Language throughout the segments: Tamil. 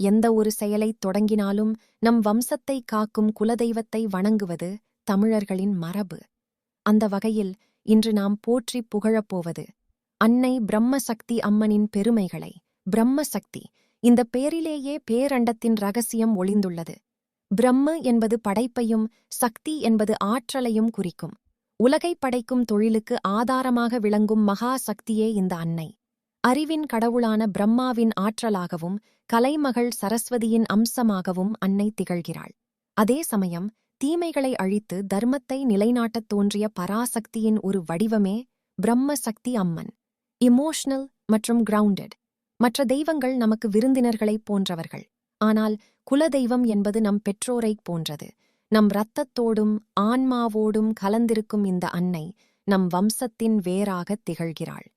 எந்த ஒரு செயலைத் தொடங்கினாலும் நம் வம்சத்தை காக்கும் குலதெய்வத்தை வணங்குவது தமிழர்களின் மரபு. அந்த வகையில் இன்று நாம் போற்றிப் புகழப்போவது அன்னை பிரம்மசக்தி அம்மனின் பெருமைகளை. பிரம்மசக்தி இந்த பெயரிலேயே பேரண்டத்தின் ரகசியம் ஒளிந்துள்ளது. பிரம்ம என்பது படைப்பையும் சக்தி என்பது ஆற்றலையும் குறிக்கும். உலகைப் படைக்கும் தொழிலுக்கு ஆதாரமாக விளங்கும் மகா சக்தியே இந்த அன்னை. அறிவின் கடவுளான பிரம்மாவின் ஆற்றலாகவும் கலைமகள் சரஸ்வதியின் அம்சமாகவும் அன்னை திகழ்கிறாள். அதே சமயம் தீமைகளை அழித்து தர்மத்தை நிலைநாட்டத் தோன்றிய பராசக்தியின் ஒரு வடிவமே பிரம்ம சக்தி அம்மன். இமோஷனல் மற்றும் கிரவுண்டட். மற்ற தெய்வங்கள் நமக்கு விருந்தினர்களைப் போன்றவர்கள். ஆனால் குலதெய்வம் என்பது நம் பெற்றோரைப் போன்றது. நம் இரத்தத்தோடும் ஆன்மாவோடும் கலந்திருக்கும் இந்த அன்னை நம் வம்சத்தின் வேராகத் திகழ்கிறாள்.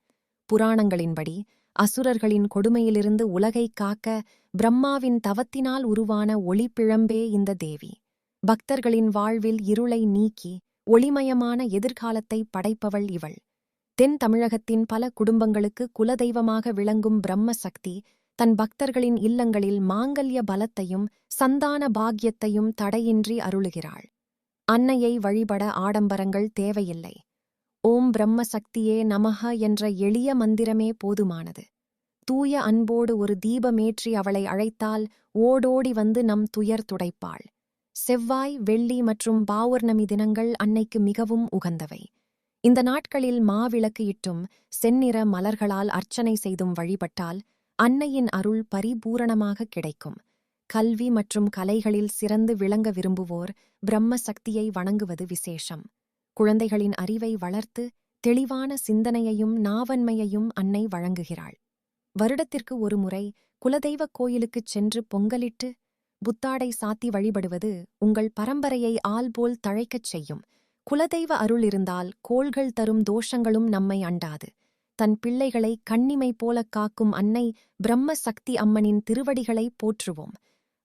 புராணங்களின்படி அசுரர்களின் கொடுமையிலிருந்து உலகைக் காக்க பிரம்மாவின் தவத்தினால் உருவான ஒளிப்பிழம்பே இந்த தேவி. பக்தர்களின் வாழ்வில் இருளை நீக்கி ஒளிமயமான எதிர்காலத்தை படைப்பவள் இவள். தென் தமிழகத்தின் பல குடும்பங்களுக்கு குலதெய்வமாக விளங்கும் பிரம்ம சக்தி தன் பக்தர்களின் இல்லங்களில் மாங்கல்ய பலத்தையும் சந்தான பாக்கியத்தையும் தடையின்றி அருளுகிறாள். அன்னையை வழிபட ஆடம்பரங்கள் தேவையில்லை. ஓம் பிரம்ம சக்தியே நமஹ என்ற எளிய மந்திரமே போதுமானது. தூய அன்போடு ஒரு தீபமேற்றி அவளை அழைத்தால் ஓடோடி வந்து நம் துயர் துடைப்பாள். செவ்வாய், வெள்ளி மற்றும் பௌர்ணமி தினங்கள் அன்னைக்கு மிகவும் உகந்தவை. இந்த நாட்களில் மாவிளக்கு இட்டும் செந்நிற மலர்களால் அர்ச்சனை செய்தும் வழிபட்டால் அன்னையின் அருள் பரிபூரணமாக கிடைக்கும். கல்வி மற்றும் கலைகளில் சிறந்து விளங்க விரும்புவோர் பிரம்ம சக்தியை வணங்குவது விசேஷம். குழந்தைகளின் அறிவை வளர்த்து தெளிவான சிந்தனையையும் நாவன்மையையும் அன்னை வழங்குகிறாள். வருடத்திற்கு ஒரு முறை குலதெய்வக் கோயிலுக்குச் சென்று பொங்கலிட்டு புத்தாடை சாத்தி வழிபடுவது உங்கள் பரம்பரையை ஆள்போல் தழைக்கச் செய்யும். குலதெய்வ அருள் இருந்தால் கோள்கள் தரும் தோஷங்களும் நம்மை அண்டாது. தன் பிள்ளைகளை கண்ணிமை போலக் காக்கும் அன்னை பிரம்ம சக்தி அம்மனின் திருவடிகளை போற்றுவோம்.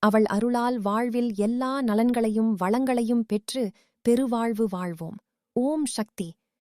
அவள் அருளால் வாழ்வில் எல்லா நலன்களையும் வளங்களையும் பெற்று பெருவாழ்வு வாழ்வோம். ஓம் சக்தி.